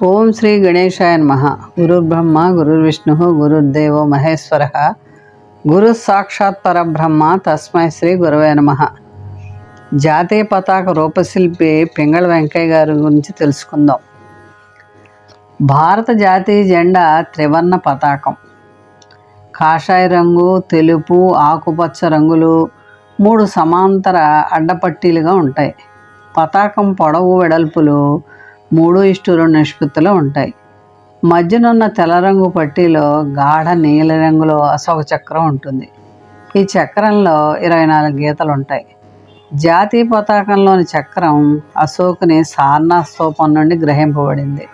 ఓం శ్రీ గణేశాయ నమః. గురుర్బ్రహ్మ గురుర్విష్ణు గురుర్దేవో మహేశ్వర గురు సాక్షాత్ పరబ్రహ్మ తస్మై శ్రీ గురవే నమః. జాతీయ పతాక రూపశిల్పి పింగళ వెంకయ్య గారి గురించి తెలుసుకుందాం. భారత జాతీయ జెండా త్రివర్ణ పతాకం. కాషాయ రంగు, తెలుపు, ఆకుపచ్చ రంగులు 3 సమాంతర అడ్డపట్టీలుగా ఉంటాయి. పతాకం పొడవు వెడల్పులు 3:2 నిష్పత్తిలో ఉంటాయి. మధ్యనున్న తెల్ల రంగు పట్టీలో గాఢ నీల రంగులో అశోక చక్రం ఉంటుంది. ఈ చక్రంలో 24 గీతలు ఉంటాయి. జాతీయ పతాకంలోని చక్రం అశోకుని సారనాథ్ స్తూపం నుండి గ్రహింపబడింది.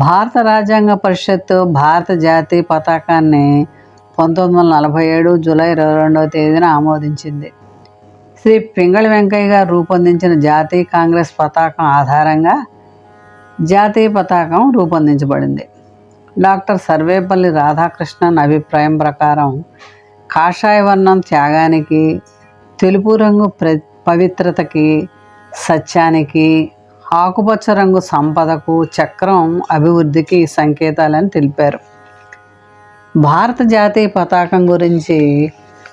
భారత రాజ్యాంగ పరిషత్తు భారత జాతీయ పతాకాన్ని 1947 జూలై 22వ తేదీన ఆమోదించింది. శ్రీ పింగళ వెంకయ్య గారు రూపొందించిన జాతీయ కాంగ్రెస్ పతాకం ఆధారంగా జాతీయ పతాకం రూపొందించబడింది. డాక్టర్ సర్వేపల్లి రాధాకృష్ణన్ అభిప్రాయం ప్రకారం కాషాయ వర్ణం త్యాగానికి, తెలుపు రంగు పవిత్రతకి, సత్యానికి, ఆకుపచ్చ రంగు సంపదకు, చక్రం అభివృద్ధికి సంకేతాలని తెలిపారు. భారత జాతీయ పతాకం గురించి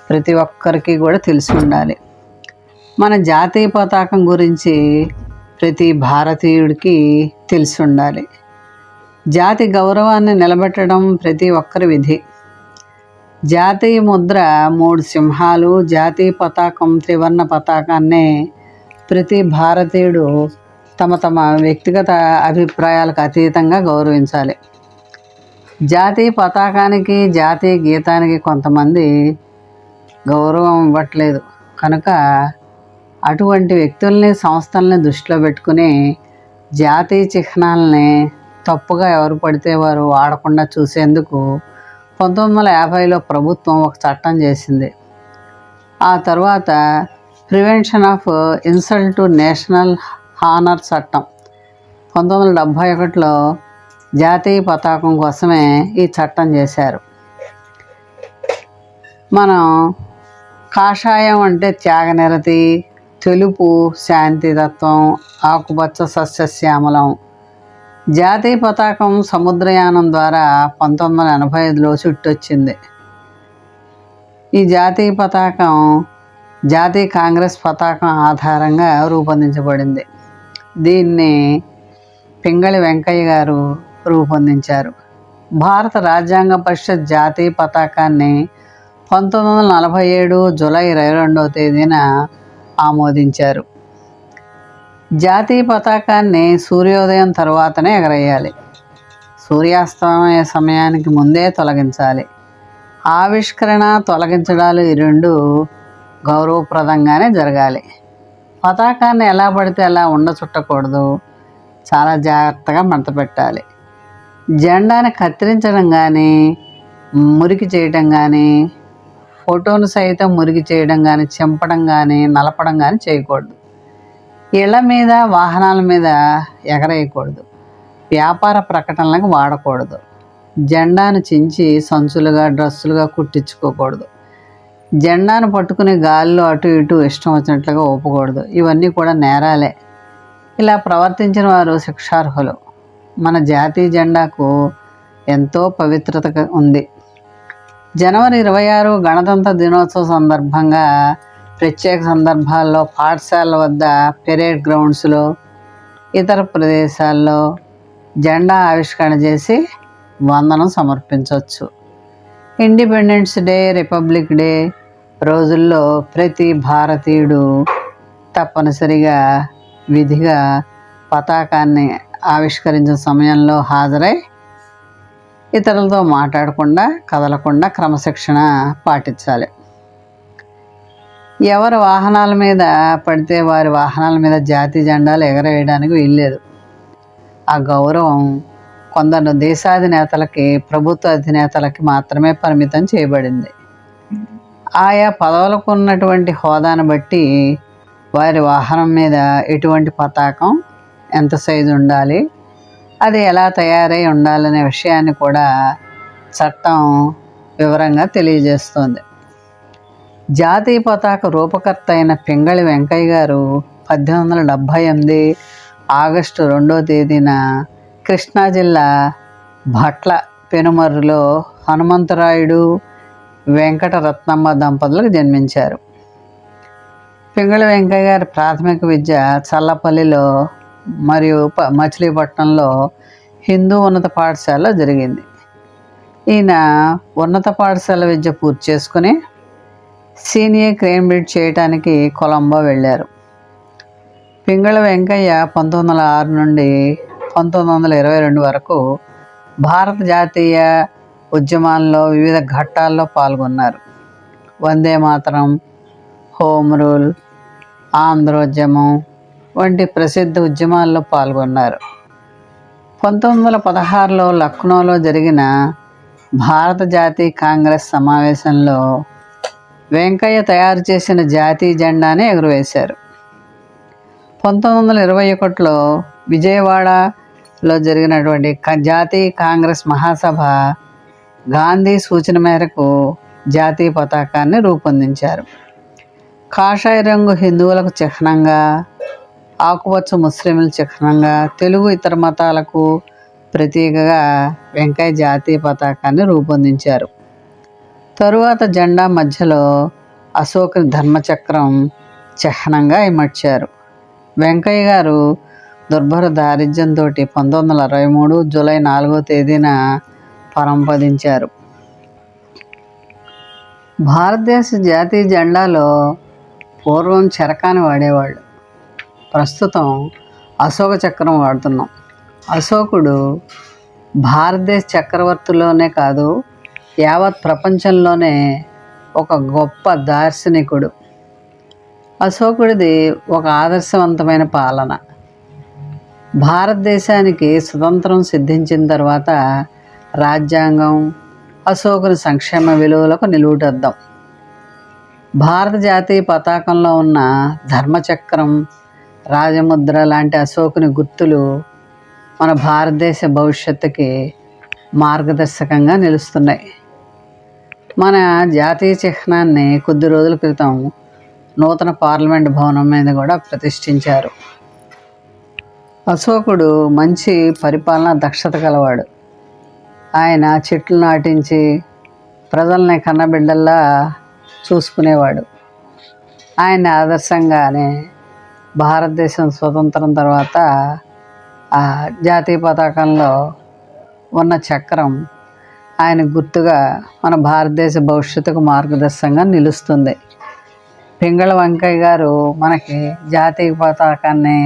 ప్రతి ఒక్కరికి కూడా తెలిసి ఉండాలి. మన జాతీయ పతాకం గురించి ప్రతి భారతీయుడికి తెలిసి ఉండాలి. జాతి గౌరవాన్ని నిలబెట్టడం ప్రతి ఒక్కరి విధి. జాతీయ ముద్ర 3 సింహాలు, జాతీయ పతాకం త్రివర్ణ పతాకాన్ని ప్రతి భారతీయుడు తమ తమ వ్యక్తిగత అభిప్రాయాలకు అతీతంగా గౌరవించాలి. జాతీయ పతాకానికి, జాతీయ గీతానికి కొంతమంది గౌరవం ఇవ్వట్లేదు కనుక అటువంటి వ్యక్తుల్ని, సంస్థల్ని దృష్టిలో పెట్టుకుని జాతీయ చిహ్నాలని తప్పుగా ఎవరు పడితే వారు వాడకుండా చూసేందుకు 1950లో ప్రభుత్వం ఒక చట్టం చేసింది. ఆ తర్వాత prevention of insult to national honour చట్టం 1971లో జాతీయ పతాకం కోసమే ఈ చట్టం చేశారు. మనం కాషాయం అంటే త్యాగనిరతి, తెలుపు శాంతితత్వం, ఆకుపచ్చ సస్యశ్యామలం. జాతీయ పతాకం సముద్రయానం ద్వారా 1985లో చుట్టొచ్చింది. ఈ జాతీయ పతాకం జాతీయ కాంగ్రెస్ పతాకం ఆధారంగా రూపొందించబడింది. దీన్ని పింగళి వెంకయ్య గారు రూపొందించారు. భారత రాజ్యాంగ పరిషత్ జాతీయ పతాకాన్ని 1947 జూలై 22వ తేదీన ఆమోదించారు. జాతీయ పతాకాన్ని సూర్యోదయం తర్వాతనే ఎగరేయాలి. సూర్యాస్తమయ సమయానికి ముందే తొలగించాలి. ఆవిష్కరణ, తొలగించడాలు ఈ 2 గౌరవప్రదంగానే జరగాలి. పతాకాన్ని ఎలా పడితే అలా చుట్టకూడదు. చాలా జాగ్రత్తగా మడత పెట్టాలి. జెండాని కత్తిరించడం కానీ, మురికి చేయడం కానీ, ఫోటోను సైతం మురికి చేయడం కానీ, చింపడం కానీ, నలపడం కానీ చేయకూడదు. ఇళ్ల మీద, వాహనాల మీద ఎగరేయకూడదు. వ్యాపార ప్రకటనలకు వాడకూడదు. జెండాను చించి సంచులుగా, డ్రెస్సులుగా కుట్టించుకోకూడదు. జెండాను పట్టుకుని గాలిలో అటు ఇటు ఇష్టం వచ్చినట్లుగా ఊపకూడదు. ఇవన్నీ కూడా నేరాలే. ఇలా ప్రవర్తించిన వారు శిక్షార్హులు. మన జాతీయ జెండాకు ఎంతో పవిత్రత ఉంది. జనవరి 26 గణతంత్ర దినోత్సవ సందర్భంగా ప్రత్యేక సందర్భాల్లో పాఠశాలల వద్ద, పెరేడ్ గ్రౌండ్స్లో, ఇతర ప్రదేశాల్లో జెండా ఆవిష్కరణ చేసి వందనం సమర్పించవచ్చు. ఇండిపెండెన్స్ డే, రిపబ్లిక్ డే రోజుల్లో ప్రతి భారతీయుడు తప్పనిసరిగా విధిగా పతాకాన్ని ఆవిష్కరించిన సమయంలో హాజరై ఇతరులతో మాట్లాడకుండా, కదలకుండా క్రమశిక్షణ పాటించాలి. ఎవరి వాహనాల మీద పడితే వారి వాహనాల మీద జాతీయ జెండాలు ఎగరేయడానికి వీల్లేదు. ఆ గౌరవం కొందరు దేశాధినేతలకి, ప్రభుత్వ అధినేతలకి మాత్రమే పరిమితం చేయబడింది. ఆయా పదవులకు ఉన్నటువంటి హోదాను బట్టి వారి వాహనం మీద ఎటువంటి పతాకం, ఎంత సైజు ఉండాలి, అది ఎలా తయారై ఉండాలనే విషయాన్ని కూడా చట్టం వివరంగా తెలియజేస్తోంది. జాతీయ పతాక రూపకర్త అయిన పింగళి వెంకయ్య గారు 1878 ఆగస్టు 2వ తేదీన కృష్ణా జిల్లా భట్ల పెనుమర్రులో హనుమంతరాయుడు వెంకటరత్నమ్మ దంపతులకు జన్మించారు. పింగళి వెంకయ్య గారి ప్రాథమిక విద్య చల్లపల్లిలో మరియు మచిలీపట్నంలో హిందూ ఉన్నత పాఠశాలలో జరిగింది. ఈయన ఉన్నత పాఠశాల విద్య పూర్తి చేసుకుని సీనియర్ క్రేమ్బ్రిడ్జ్ చేయడానికి కొలంబో వెళ్ళారు. పింగళి వెంకయ్య 1906 నుండి 1922 వరకు భారత జాతీయ ఉద్యమాల్లో వివిధ ఘట్టాల్లో పాల్గొన్నారు. వందే మాతరం, హోమ్ రూల్, ఆంధ్రోద్యమం వంటి ప్రసిద్ధ ఉద్యమాల్లో పాల్గొన్నారు. 1916లో లక్నోలో జరిగిన భారత జాతీయ కాంగ్రెస్ సమావేశంలో వెంకయ్య తయారు చేసిన జాతీయ జెండాని ఎగురవేశారు. 1921లో విజయవాడలో జరిగినటువంటి జాతీయ కాంగ్రెస్ మహాసభ గాంధీ సూచన మేరకు జాతీయ పతాకాన్ని రూపొందించారు. కాషాయ రంగు హిందువులకు చిహ్నంగా, ఆకుపచ్చ ముస్లింల చిహ్నంగా, తెలుగు ఇతర మతాలకు ప్రతీకగా వెంకయ్య జాతీయ పతాకాన్ని రూపొందించారు. తరువాత జెండా మధ్యలో అశోకుని ధర్మచక్రం చిహ్నంగా ఇమర్చారు. వెంకయ్య గారు దుర్భర దారిద్ర్యంతో 1963 జూలై 4వ తేదీన పరంపదించారు. భారతదేశ జాతీయ జెండాలో పూర్వం చరకాన్ని వాడేవాళ్ళు, ప్రస్తుతం అశోక చక్రం వాడుతున్నాం. అశోకుడు భారతదేశ చక్రవర్తుల్లోనే కాదు, యావత్ ప్రపంచంలోనే ఒక గొప్ప దార్శనికుడు. అశోకుడిది ఒక ఆదర్శవంతమైన పాలన. భారతదేశానికి స్వతంత్రం సిద్ధించిన తర్వాత రాజ్యాంగం అశోకుని సంక్షేమ విలువలకు నిలువుటద్దం. భారత జాతీయ పతాకంలో ఉన్న ధర్మచక్రం, రాజముద్ర లాంటి అశోకుని గుర్తులు మన భారతదేశ భవిష్యత్తుకి మార్గదర్శకంగా నిలుస్తున్నాయి. మన జాతీయ చిహ్నాన్ని కొద్ది రోజుల క్రితం నూతన పార్లమెంట్ భవనం మీద కూడా ప్రతిష్ఠించారు. అశోకుడు మంచి పరిపాలనా దక్షత కలవాడు. ఆయన చెట్లు నాటించి ప్రజల్ని కన్నబిడ్డల్లా చూసుకునేవాడు. ఆయన ఆదర్శంగానే భారతదేశం స్వతంత్రం తర్వాత ఆ జాతీయ పతాకంలో ఉన్న చక్రం ఆయన గుర్తుగా మన భారతదేశ భవిష్యత్తుకు మార్గదర్శకంగా నిలుస్తుంది. పింగళి వెంకయ్య గారు మనకి జాతీయ పతాకాన్ని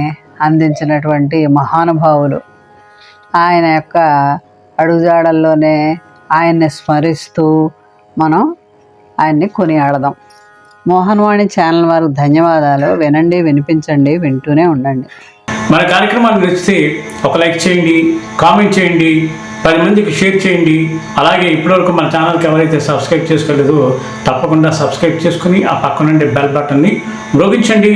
అందించినటువంటి మహానుభావులు. ఆయన యొక్క అడుగుజాడల్లోనే ఆయన్ని స్మరిస్తూ మనం ఆయన్ని కొనియాడదాం. మోహన్వాణి ఛానల్ వారికి ధన్యవాదాలు. వినండి, వినిపించండి, వింటూనే ఉండండి. మన కార్యక్రమాన్ని నచ్చితే ఒక లైక్ చేయండి, కామెంట్ చేయండి, 10 మందికి షేర్ చేయండి. అలాగే ఇప్పటివరకు మన ఛానల్కి ఎవరైతే సబ్స్క్రైబ్ చేసుకోలేదో తప్పకుండా సబ్స్క్రైబ్ చేసుకుని ఆ పక్కనుండే బెల్ బటన్ని మ్రోగించండి.